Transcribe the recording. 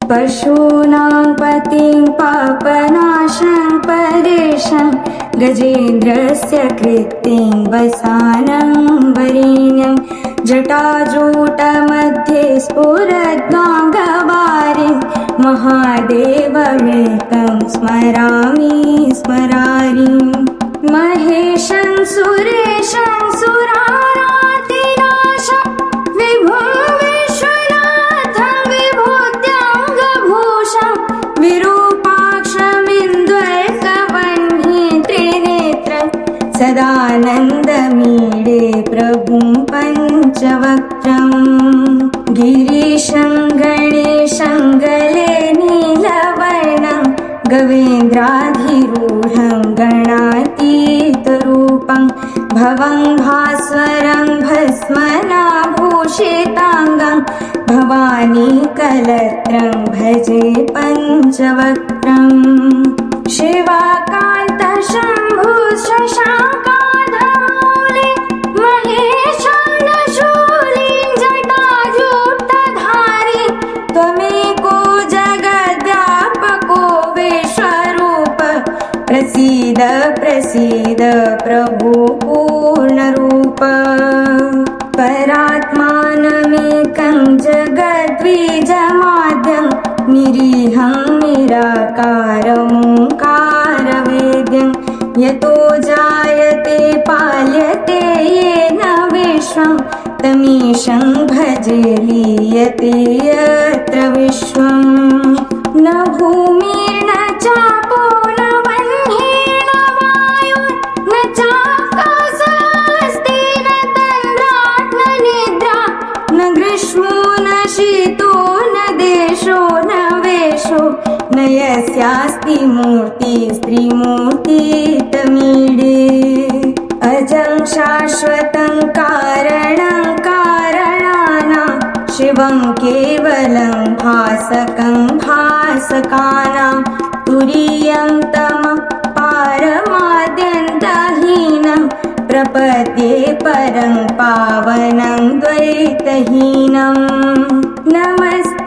पशूनां पतिं पापनाशं परेशं गजेन्द्रस्य कृत्तिं वसानं वरेण्यं जटाजूटमध्ये स्फुरद्गाङ्गवारिं महादेवमेकं स्मरामि स्मरारिं महेशं सुरेशं सुरारातिनाशं विभुं विश्वनाथं विभूत्याङ्गभूषं विरूपाक्षमिन्द्वर्कवह्नि त्रिनेत्रं सदानन्दमीडे प्रभुं पञ्चवक्त्रं गिरीशं गणेशं गले नीलवर्णं गवेन्द्राधिरूढं गणातीतरूपं भवं भास्वरं भस्मनाभूषिताङ्गं भवानी कलत्रं भजे पञ्चवक्त्रं शिवाकान्त शम्भु शशाङ्काधमौलि महेशानशूलिं जटाजूटधारी त्वमेको जगद्व्यापको विश्वरूप प्रसीद प्रसीद प्रभु पूर्णरूप परात्मानमेकं जगद्बीजमाद्यं निरीहं निराकारमोङ्कारवेद्यं यतो जायते पाल्यते येन विश्वं तमीशं भजे लीयते यत्र विश्वं न भूमिर्न चापो न वह्निर्न वायुर्न चाकाशस्ति न तन्द्रात् न निद्रा न ग्रीष्मो न शीतो न देशो न वेशो न यस्यास्ति मूर्तिस्त्रिमूर्तितमीडे अजं शाश्वतं कारणं कारणानां शिवं केवलं भासकं भासकानां तुरीयं तमः पारमाद्यन्तहीनं प्रपद्ये परं पावनं द्वैतहीनं नमस्ते